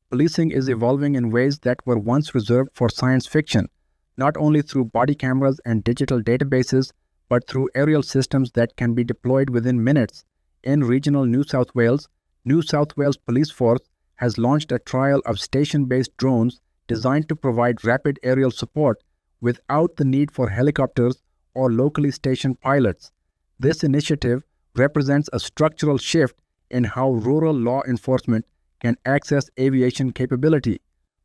Policing is evolving in ways that were once reserved for science fiction, not only through body cameras and digital databases, but through aerial systems that can be deployed within minutes. In regional New South Wales Police Force has launched a trial of station-based drones designed to provide rapid aerial support without the need for helicopters or locally stationed pilots. This initiative represents a structural shift in how rural law enforcement can access aviation capability.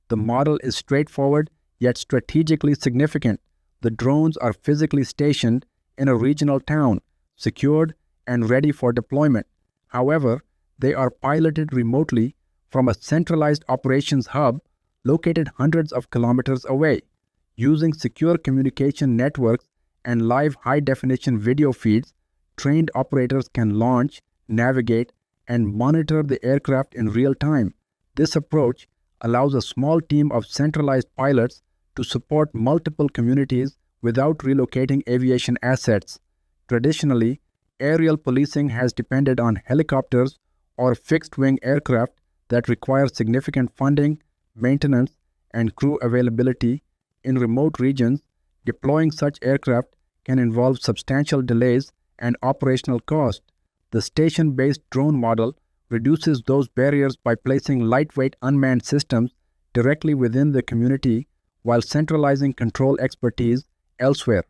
The model is straightforward yet strategically significant. The drones are physically stationed in a regional town, secured and ready for deployment. However, they are piloted remotely from a centralized operations hub located hundreds of kilometers away. Using secure communication networks and live high-definition video feeds, trained operators can launch, navigate, and monitor the aircraft in real time. This approach allows a small team of centralized pilots to support multiple communities without relocating aviation assets. Traditionally, aerial policing has depended on helicopters or fixed-wing aircraft that require significant funding, maintenance, and crew availability. In remote regions, deploying such aircraft can involve substantial delays and operational cost. The station-based drone model reduces those barriers by placing lightweight unmanned systems directly within the community while centralizing control expertise elsewhere.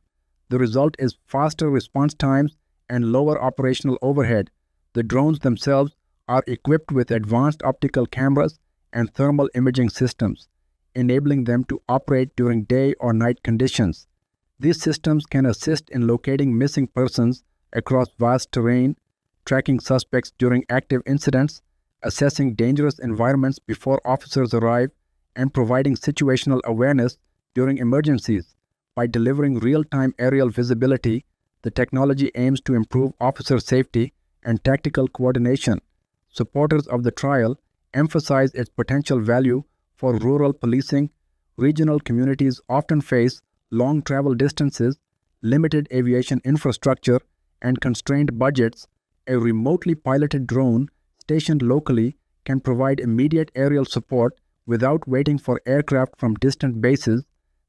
The result is faster response times and lower operational overhead. The drones themselves are equipped with advanced optical cameras and thermal imaging systems, enabling them to operate during day or night conditions. These systems can assist in locating missing persons across vast terrain, tracking suspects during active incidents, assessing dangerous environments before officers arrive, and providing situational awareness during emergencies. By delivering real-time aerial visibility, the technology aims to improve officer safety and tactical coordination. Supporters of the trial emphasize its potential value for rural policing. Regional communities often face long travel distances, limited aviation infrastructure, and constrained budgets. A remotely piloted drone stationed locally can provide immediate aerial support without waiting for aircraft from distant bases.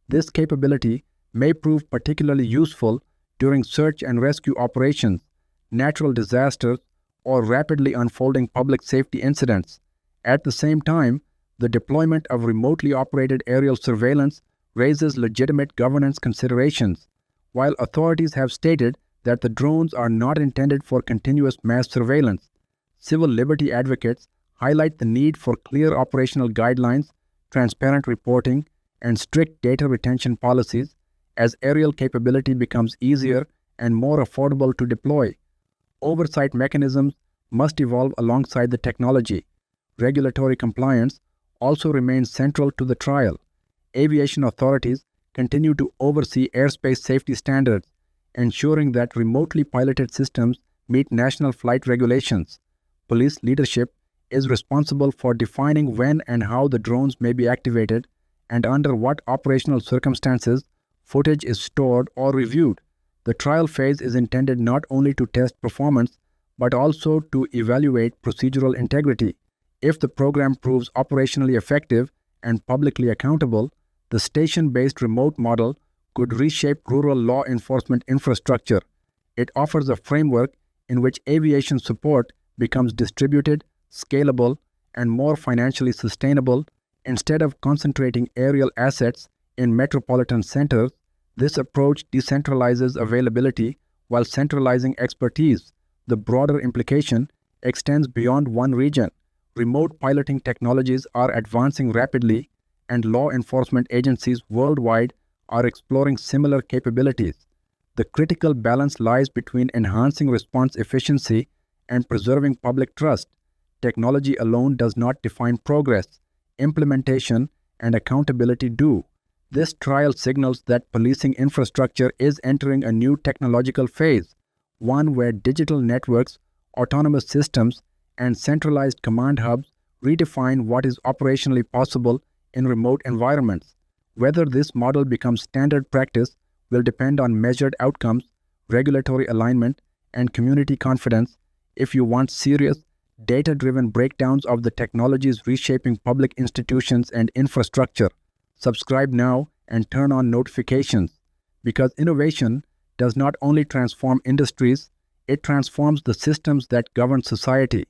This capability may prove particularly useful during search and rescue operations, natural disasters, or rapidly unfolding public safety incidents. At the same time, the deployment of remotely operated aerial surveillance raises legitimate governance considerations. While authorities have stated that the drones are not intended for continuous mass surveillance, civil liberty advocates highlight the need for clear operational guidelines, transparent reporting, and strict data retention policies. As aerial capability becomes easier and more affordable to deploy, oversight mechanisms must evolve alongside the technology. Regulatory compliance also remains central to the trial. Aviation authorities continue to oversee airspace safety standards, ensuring that remotely piloted systems meet national flight regulations. Police leadership is responsible for defining when and how the drones may be activated and under what operational circumstances footage is stored or reviewed. The trial phase is intended not only to test performance, but also to evaluate procedural integrity. If the program proves operationally effective and publicly accountable, the station-based remote model could reshape rural law enforcement infrastructure. It offers a framework in which aviation support becomes distributed, scalable, and more financially sustainable. Instead of concentrating aerial assets in metropolitan centers, this approach decentralizes availability while centralizing expertise. The broader implication extends beyond one region. Remote piloting technologies are advancing rapidly, and law enforcement agencies worldwide are exploring similar capabilities. The critical balance lies between enhancing response efficiency and preserving public trust. Technology alone does not define progress. Implementation and accountability do. This trial signals that policing infrastructure is entering a new technological phase, one where digital networks, autonomous systems, and centralized command hubs redefine what is operationally possible in remote environments. Whether this model becomes standard practice will depend on measured outcomes, regulatory alignment, and community confidence. If you want serious, data-driven breakdowns of the technologies reshaping public institutions and infrastructure. Subscribe now and turn on notifications, because innovation does not only transform industries, it transforms the systems that govern society.